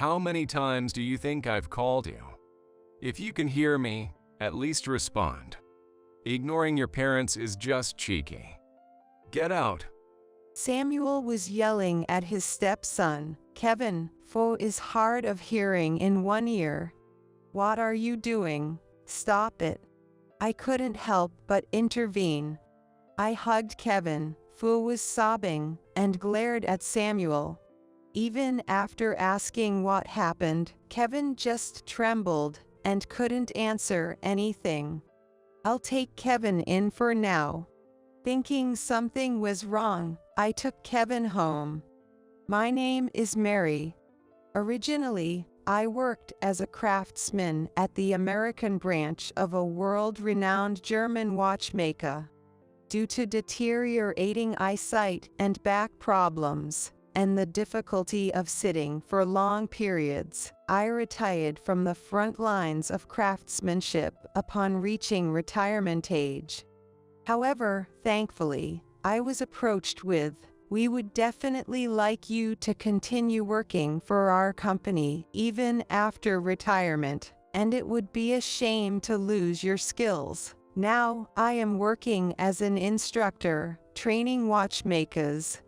How many times do you think I've called you? If you can hear me, at least respond. Ignoring your parents is just cheeky. Get out. Samuel was yelling at his stepson, Kevin, "Fo is hard of hearing in one ear. What are you doing? Stop it." I couldn't help but intervene. I hugged Kevin, who was sobbing, and glared at Samuel. Even after asking what happened, Kevin just trembled and couldn't answer anything. "I'll take Kevin in for now." Thinking something was wrong, I took Kevin home. My name is Mary. Originally, I worked as a craftsman at the American branch of a world-renowned German watchmaker. Due to deteriorating eyesight and back problems, and the difficulty of sitting for long periods, I retired from the front lines of craftsmanship upon reaching retirement age. However, thankfully, I was approached with, "We would definitely like you to continue working for our company even after retirement, and it would be a shame to lose your skills." Now, I am working as an instructor, training watchmakers.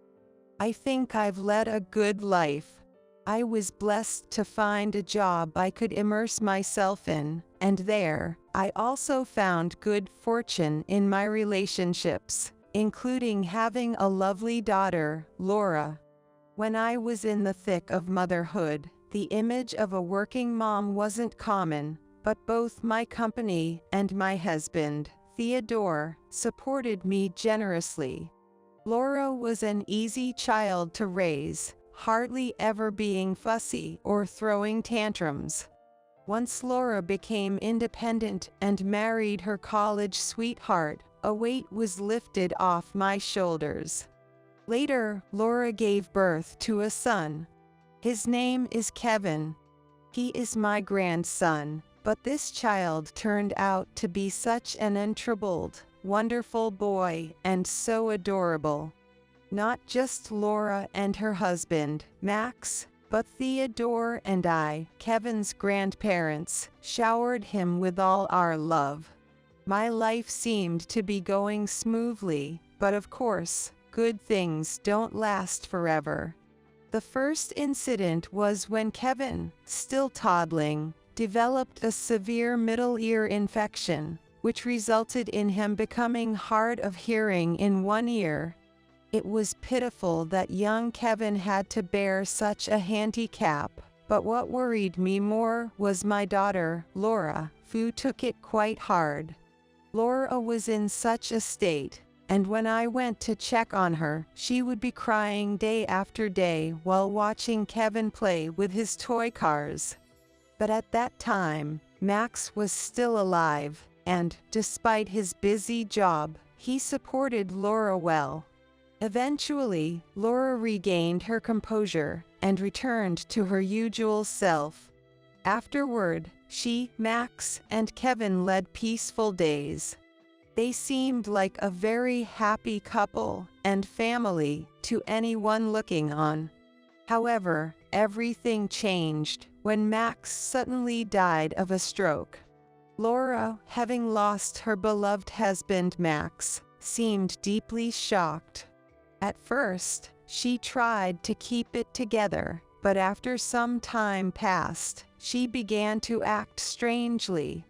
I think I've led a good life. I was blessed to find a job I could immerse myself in, and there, I also found good fortune in my relationships, including having a lovely daughter, Laura. When I was in the thick of motherhood, the image of a working mom wasn't common, but both my company and my husband, Theodore, supported me generously. Laura was an easy child to raise, hardly ever being fussy or throwing tantrums. Once Laura became independent and married her college sweetheart, a weight was lifted off my shoulders. Later, Laura gave birth to a son. His name is Kevin. He is my grandson, but this child turned out to be such an untroubled, wonderful boy and so adorable. Not just Laura and her husband, Max, but Theodore and I, Kevin's grandparents, showered him with all our love. My life seemed to be going smoothly, but of course, good things don't last forever. The first incident was when Kevin, still toddling, developed a severe middle ear infection, which resulted in him becoming hard of hearing in one ear. It was pitiful that young Kevin had to bear such a handicap, but what worried me more was my daughter, Laura, who took it quite hard. Laura was in such a state, and when I went to check on her, she would be crying day after day while watching Kevin play with his toy cars. But at that time, Max was still alive, and, despite his busy job, he supported Laura well. Eventually, Laura regained her composure and returned to her usual self. Afterward, she, Max, and Kevin led peaceful days. They seemed like a very happy couple and family to anyone looking on. However, everything changed when Max suddenly died of a stroke. Laura, having lost her beloved husband Max, seemed deeply shocked. At first, she tried to keep it together, but after some time passed, she began to act strangely.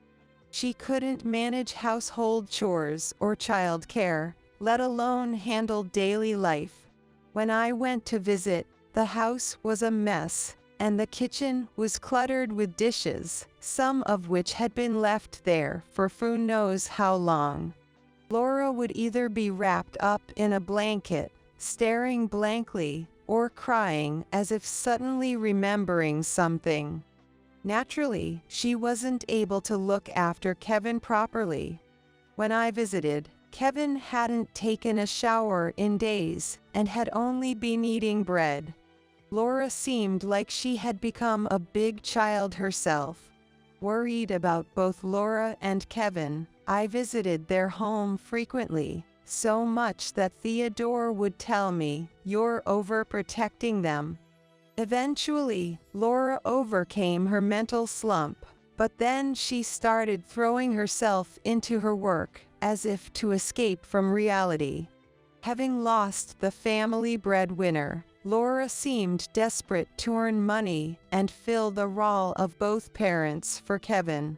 She couldn't manage household chores or childcare, let alone handle daily life. When I went to visit, the house was a mess, and the kitchen was cluttered with dishes, some of which had been left there for who knows how long. Laura would either be wrapped up in a blanket, staring blankly, or crying as if suddenly remembering something. Naturally, she wasn't able to look after Kevin properly. When I visited, Kevin hadn't taken a shower in days and had only been eating bread. Laura seemed like she had become a big child herself. Worried about both Laura and Kevin, I visited their home frequently, so much that Theodore would tell me, "You're overprotecting them." Eventually, Laura overcame her mental slump, but then she started throwing herself into her work, as if to escape from reality. Having lost the family breadwinner, Laura seemed desperate to earn money and fill the role of both parents for Kevin.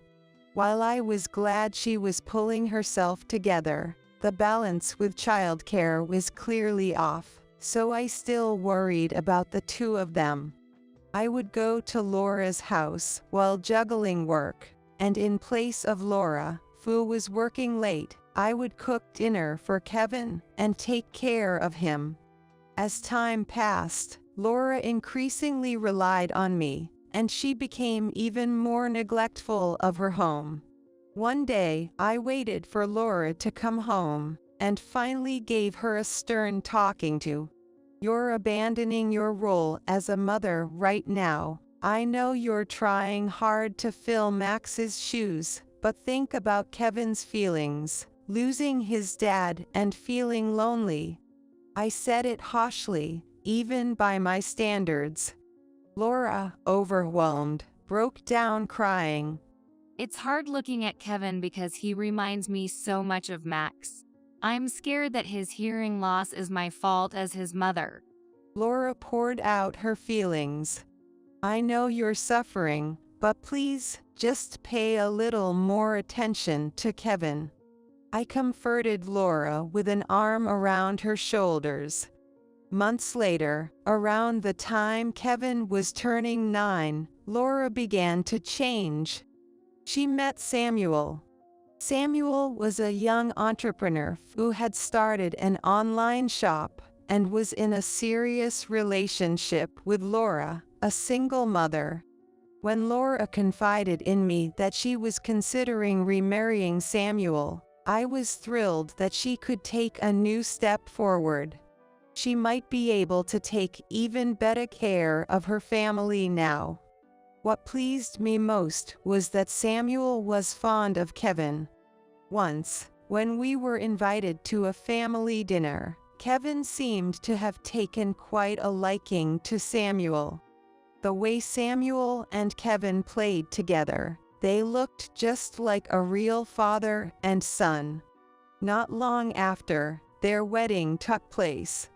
While I was glad she was pulling herself together, the balance with childcare was clearly off, so I still worried about the two of them. I would go to Laura's house while juggling work, and in place of Laura, who was working late, I would cook dinner for Kevin and take care of him. As time passed, Laura increasingly relied on me, and she became even more neglectful of her home. One day, I waited for Laura to come home, and finally gave her a stern talking to. "You're abandoning your role as a mother right now. I know you're trying hard to fill Max's shoes, but think about Kevin's feelings, losing his dad and feeling lonely." I said it harshly, even by my standards. Laura, overwhelmed, broke down crying. "It's hard looking at Kevin because he reminds me so much of Max. I'm scared that his hearing loss is my fault as his mother." Laura poured out her feelings. "I know you're suffering, but please, just pay a little more attention to Kevin." I comforted Laura with an arm around her shoulders. Months later, around the time Kevin was turning 9, Laura began to change. She met Samuel. Samuel was a young entrepreneur who had started an online shop and was in a serious relationship with Laura, a single mother. When Laura confided in me that she was considering remarrying Samuel, I was thrilled that she could take a new step forward. She might be able to take even better care of her family now. What pleased me most was that Samuel was fond of Kevin. Once, when we were invited to a family dinner, Kevin seemed to have taken quite a liking to Samuel. The way Samuel and Kevin played together, they looked just like a real father and son. Not long after, their wedding took place.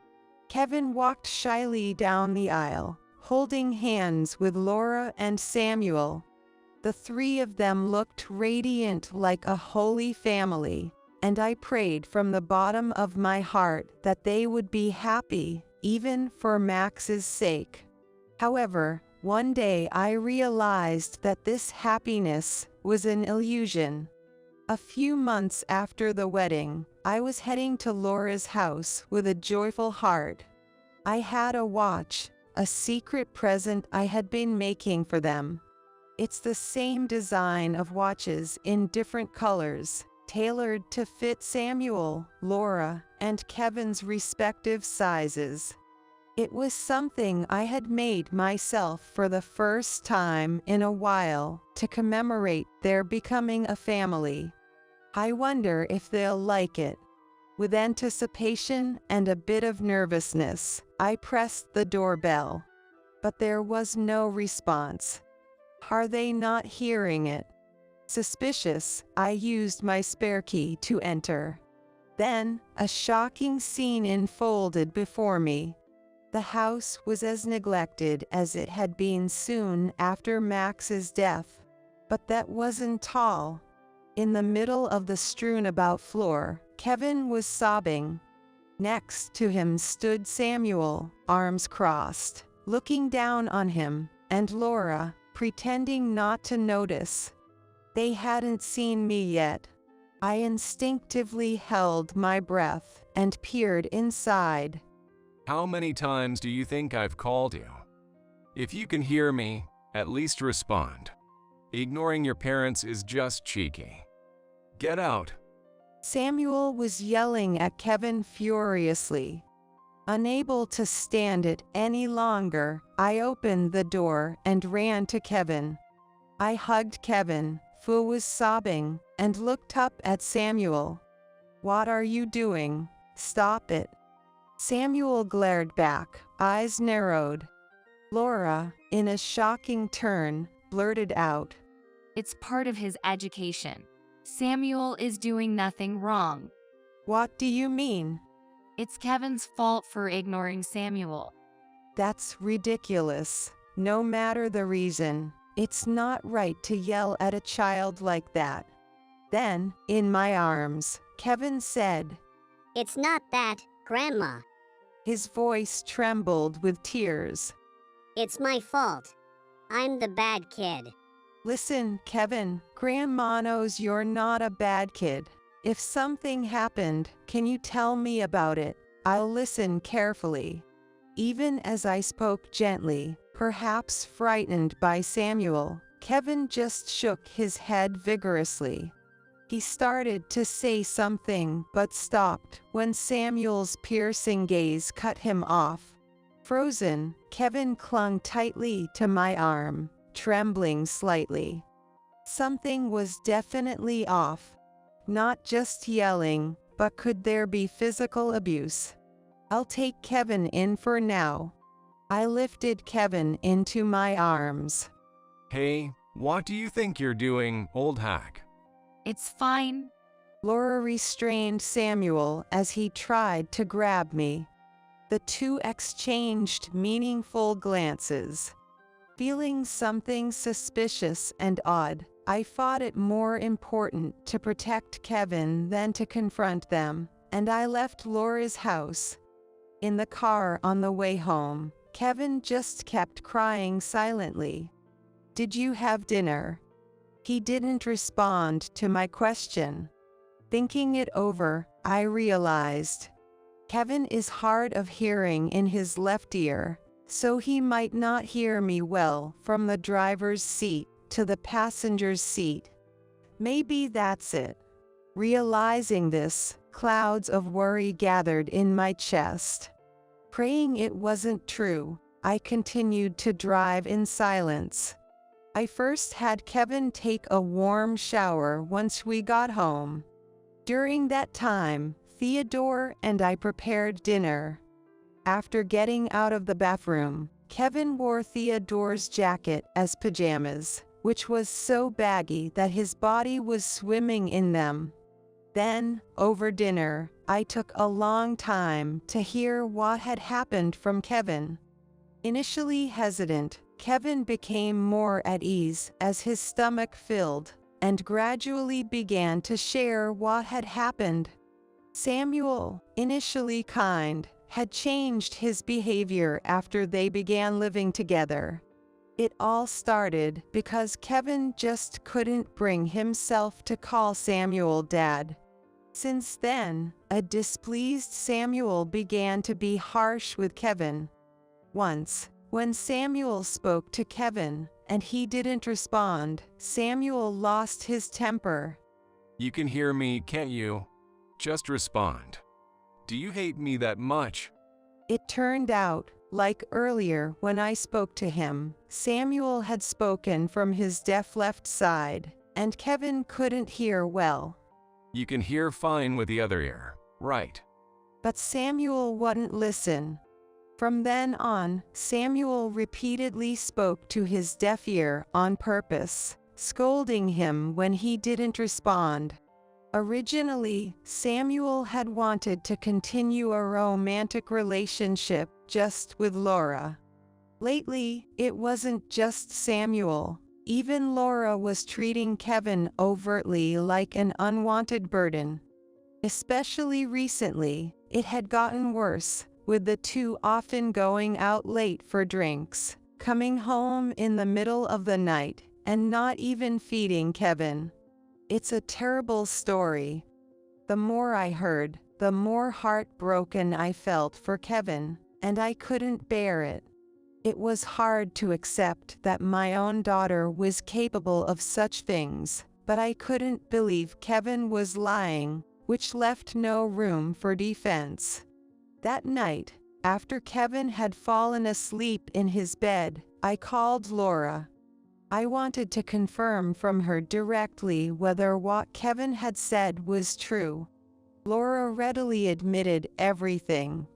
Kevin walked shyly down the aisle, holding hands with Laura and Samuel. The three of them looked radiant like a holy family, and I prayed from the bottom of my heart that they would be happy, even for Max's sake. However, one day I realized that this happiness was an illusion. A few months after the wedding, I was heading to Laura's house with a joyful heart. I had a watch, a secret present I had been making for them. It's the same design of watches in different colors, tailored to fit Samuel, Laura, and Kevin's respective sizes. It was something I had made myself for the first time in a while to commemorate their becoming a family. I wonder if they'll like it. With anticipation and a bit of nervousness, I pressed the doorbell. But there was no response. Are they not hearing it? Suspicious, I used my spare key to enter. Then, a shocking scene unfolded before me. The house was as neglected as it had been soon after Max's death. But that wasn't all. In the middle of the strewn-about floor, Kevin was sobbing. Next to him stood Samuel, arms crossed, looking down on him, and Laura, pretending not to notice. They hadn't seen me yet. I instinctively held my breath and peered inside. How many times do you think I've called you? If you can hear me, at least respond. Ignoring your parents is just cheeky. Get out. Samuel was yelling at Kevin furiously. Unable to stand it any longer, I opened the door and ran to Kevin. I hugged Kevin, who was sobbing, and looked up at Samuel. "What are you doing? Stop it." Samuel glared back, eyes narrowed. Laura, in a shocking turn, blurted out. It's part of his education. Samuel is doing nothing wrong. What do you mean? It's Kevin's fault for ignoring Samuel. That's ridiculous. No matter the reason, it's not right to yell at a child like that. Then, in my arms, Kevin said, It's not that, Grandma. his voice trembled with tears. It's my fault. I'm the bad kid. Listen, Kevin, Grandma knows you're not a bad kid. If something happened, can you tell me about it? I'll listen carefully. Even as I spoke gently, perhaps frightened by Samuel, Kevin just shook his head vigorously. He started to say something but stopped when Samuel's piercing gaze cut him off. Frozen, Kevin clung tightly to my arm, trembling slightly. Something was definitely off. Not just yelling, but could there be physical abuse? I'll take Kevin in for now. I lifted Kevin into my arms. Hey, what do you think you're doing, old hack? It's fine. Laura restrained Samuel as he tried to grab me. The two exchanged meaningful glances. Feeling something suspicious and odd, I thought it more important to protect Kevin than to confront them, and I left Laura's house. In the car on the way home, Kevin just kept crying silently. Did you have dinner? He didn't respond to my question. Thinking it over, I realized Kevin is hard of hearing in his left ear, so he might not hear me well from the driver's seat to the passenger's seat. Maybe that's it. Realizing this, clouds of worry gathered in my chest. Praying it wasn't true, I continued to drive in silence. I first had Kevin take a warm shower once we got home. During that time, Theodore and I prepared dinner. After getting out of the bathroom, Kevin wore Theodore's jacket as pajamas, which was so baggy that his body was swimming in them. Then, over dinner, I took a long time to hear what had happened from Kevin. Initially hesitant, Kevin became more at ease as his stomach filled, and gradually began to share what had happened. Samuel, initially kind, had changed his behavior after they began living together. It all started because Kevin just couldn't bring himself to call Samuel Dad. Since then, a displeased Samuel began to be harsh with Kevin. Once, when Samuel spoke to Kevin, and he didn't respond, Samuel lost his temper. You can hear me, can't you? Just respond. Do you hate me that much? It turned out, like earlier when I spoke to him, Samuel had spoken from his deaf left side, and Kevin couldn't hear well. You can hear fine with the other ear, right? But Samuel wouldn't listen. From then on, Samuel repeatedly spoke to his deaf ear on purpose, scolding him when he didn't respond. Originally, Samuel had wanted to continue a romantic relationship just with Laura. Lately, it wasn't just Samuel. Even Laura was treating Kevin overtly like an unwanted burden. Especially recently, it had gotten worse, with the two often going out late for drinks, coming home in the middle of the night, and not even feeding Kevin. It's a terrible story. The more I heard, the more heartbroken I felt for Kevin, and I couldn't bear it. It was hard to accept that my own daughter was capable of such things, but I couldn't believe Kevin was lying, which left no room for defense. That night, after Kevin had fallen asleep in his bed, I called Laura. I wanted to confirm from her directly whether what Kevin had said was true. Laura readily admitted everything.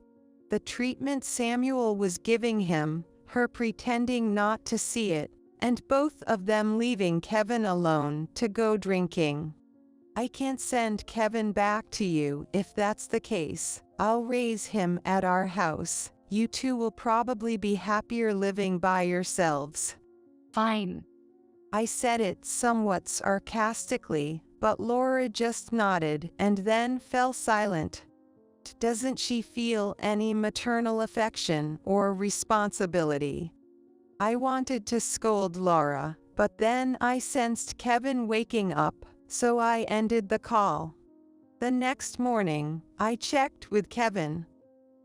The treatment Samuel was giving him, her pretending not to see it, and both of them leaving Kevin alone to go drinking. I can't send Kevin back to you if that's the case. I'll raise him at our house. You two will probably be happier living by yourselves. Fine. I said it somewhat sarcastically, but Laura just nodded and then fell silent. Doesn't she feel any maternal affection or responsibility? I wanted to scold Laura, but then I sensed Kevin waking up, so I ended the call. The next morning, I checked with Kevin.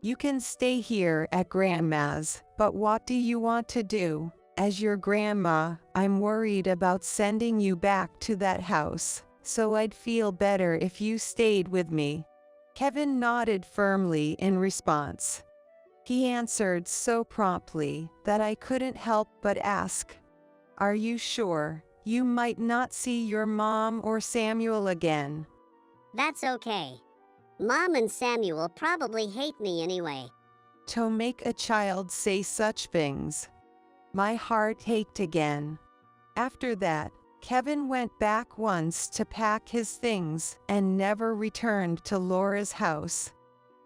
You can stay here at Grandma's, but what do you want to do? As your grandma, I'm worried about sending you back to that house, so I'd feel better if you stayed with me. Kevin nodded firmly in response. He answered so promptly that I couldn't help but ask, "Are you sure? You might not see your mom or Samuel again." That's okay. Mom and Samuel probably hate me anyway. To make a child say such things. My heart ached again. After that, Kevin went back once to pack his things and never returned to Laura's house.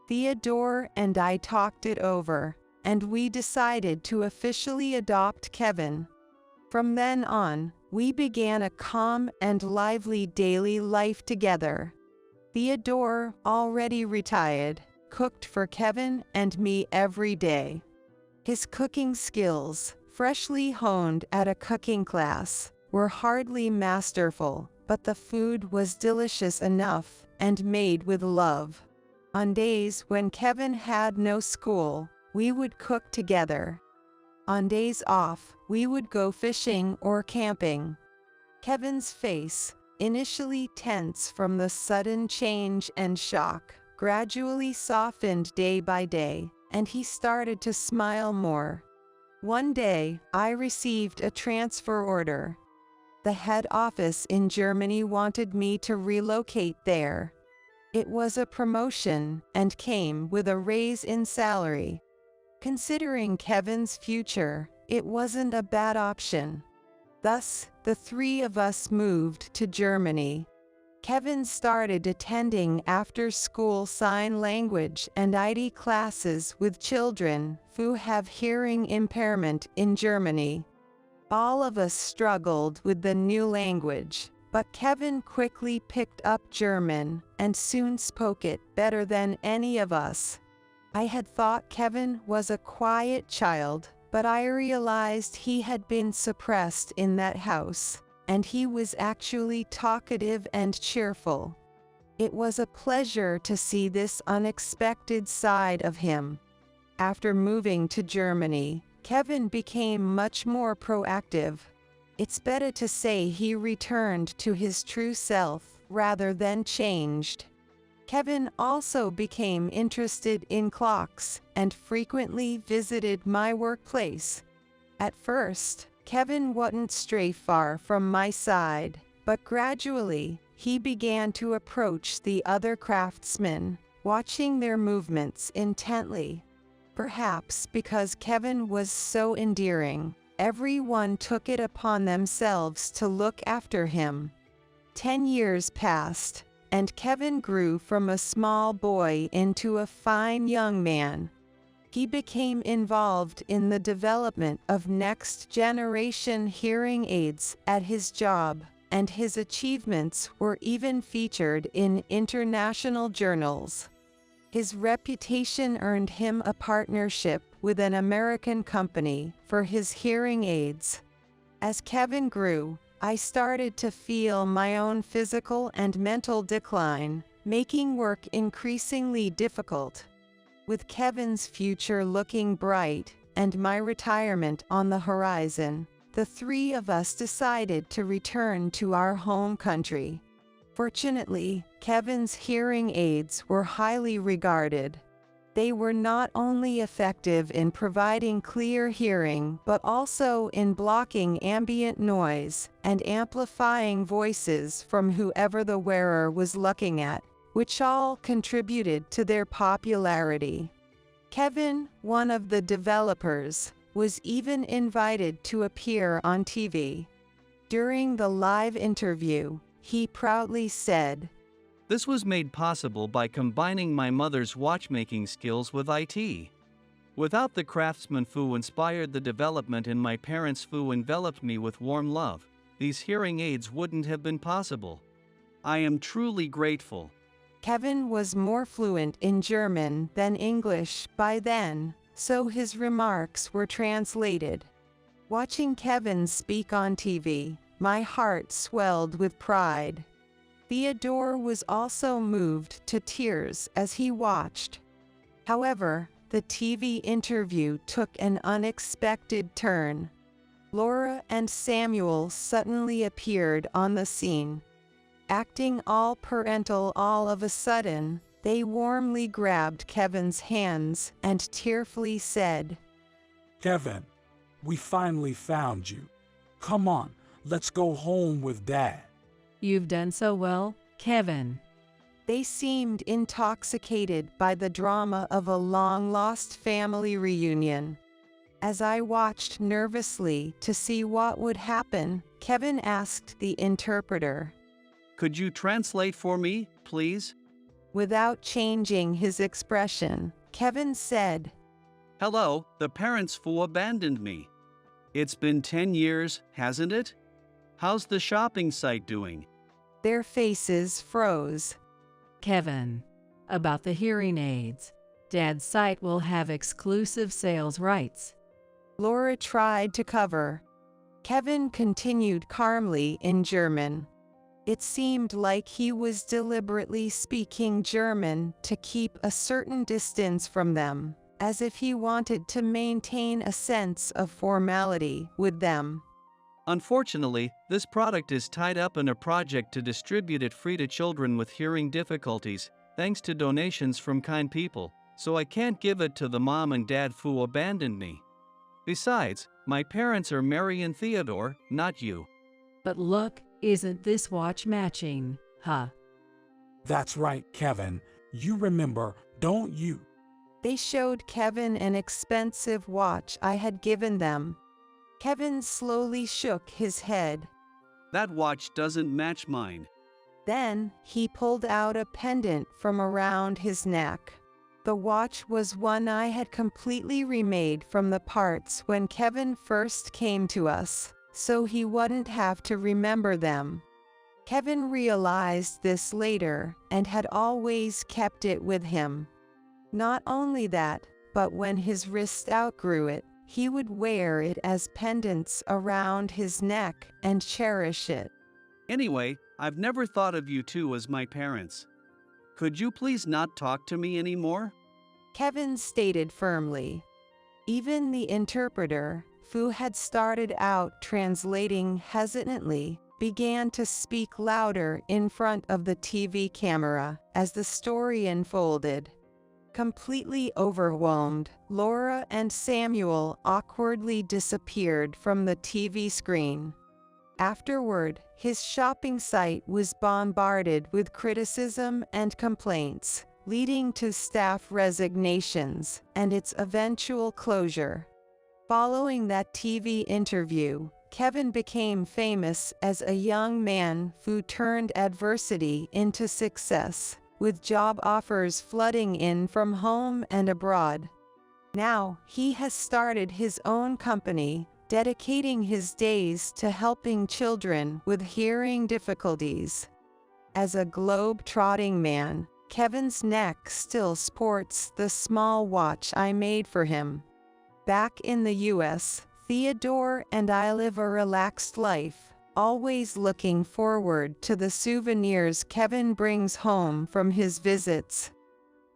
Theodore and I talked it over, and we decided to officially adopt Kevin. From then on, we began a calm and lively daily life together. Theodore, already retired, cooked for Kevin and me every day. His cooking skills, freshly honed at a cooking class, were hardly masterful, but the food was delicious enough and made with love. On days when Kevin had no school, we would cook together. On days off, we would go fishing or camping. Kevin's face, initially tense from the sudden change and shock, gradually softened day by day, and he started to smile more. One day, I received a transfer order. The head office in Germany wanted me to relocate there. It was a promotion and came with a raise in salary. Considering Kevin's future, it wasn't a bad option. Thus, the three of us moved to Germany. Kevin started attending after-school sign language and aita classes with children who have hearing impairment in Germany. All of us struggled with the new language, but Kevin quickly picked up German and soon spoke it better than any of us. I had thought Kevin was a quiet child, but I realized he had been suppressed in that house, and he was actually talkative and cheerful. It was a pleasure to see this unexpected side of him. After moving to Germany, Kevin became much more proactive. It's better to say he returned to his true self rather than changed. Kevin also became interested in clocks and frequently visited my workplace. At first, Kevin wouldn't stray far from my side, but gradually, he began to approach the other craftsmen, watching their movements intently. Perhaps because Kevin was so endearing, everyone took it upon themselves to look after him. 10 years passed, and Kevin grew from a small boy into a fine young man. He became involved in the development of next-generation hearing aids at his job, and his achievements were even featured in international journals. His reputation earned him a partnership with an American company for his hearing aids. As Kevin grew, I started to feel my own physical and mental decline, making work increasingly difficult. With Kevin's future looking bright and my retirement on the horizon, the three of us decided to return to our home country. Fortunately, Kevin's hearing aids were highly regarded. They were not only effective in providing clear hearing but also in blocking ambient noise and amplifying voices from whoever the wearer was looking at, which all contributed to their popularity. Kevin, one of the developers, was even invited to appear on TV. During the live interview, he proudly said, "This was made possible by combining my mother's watchmaking skills with IT. Without the craftsman who inspired the development and my parents who enveloped me with warm love, these hearing aids wouldn't have been possible. I am truly grateful." Kevin was more fluent in German than English by then, so his remarks were translated. Watching Kevin speak on TV, my heart swelled with pride. Theodore was also moved to tears as he watched. However, the TV interview took an unexpected turn. Laura and Samuel suddenly appeared on the scene. Acting all parental all of a sudden, they warmly grabbed Kevin's hands and tearfully said, "Kevin, we finally found you. Come on, let's go home with Dad." You've done so well, Kevin. They seemed intoxicated by the drama of a long-lost family reunion. As I watched nervously to see what would happen, Kevin asked the interpreter, "Could you translate for me, please?" Without changing his expression, Kevin said, "Hello, the parents who abandoned me. It's been 10 years, hasn't it? How's the shopping site doing?" Their faces froze. Kevin, about the hearing aids. Dad's site will have exclusive sales rights. Laura tried to cover. Kevin continued calmly in German. It seemed like he was deliberately speaking German to keep a certain distance from them, as if he wanted to maintain a sense of formality with them. "Unfortunately, this product is tied up in a project to distribute it free to children with hearing difficulties, thanks to donations from kind people, so I can't give it to the mom and dad who abandoned me. Besides, my parents are Mary and Theodore, not you." But look, isn't this watch matching, huh? "That's right, Kevin. You remember, don't you?" They showed Kevin an expensive watch I had given them. Kevin slowly shook his head. "That watch doesn't match mine." Then, he pulled out a pendant from around his neck. The watch was one I had completely remade from the parts when Kevin first came to us, so he wouldn't have to remember them. Kevin realized this later and had always kept it with him. Not only that, but when his wrist outgrew it, he would wear it as pendants around his neck and cherish it. "Anyway, I've never thought of you two as my parents. Could you please not talk to me anymore?" Kevin stated firmly. Even the interpreter, who had started out translating hesitantly, began to speak louder in front of the TV camera as the story unfolded. Completely overwhelmed, Laura and Samuel awkwardly disappeared from the TV screen. Afterward, his shopping site was bombarded with criticism and complaints, leading to staff resignations and its eventual closure. Following that TV interview, Kevin became famous as a young man who turned adversity into success, with job offers flooding in from home and abroad. Now, he has started his own company, dedicating his days to helping children with hearing difficulties. As a globe-trotting man, Kevin's neck still sports the small watch I made for him. Back in the US, Theodore and I live a relaxed life, always looking forward to the souvenirs Kevin brings home from his visits.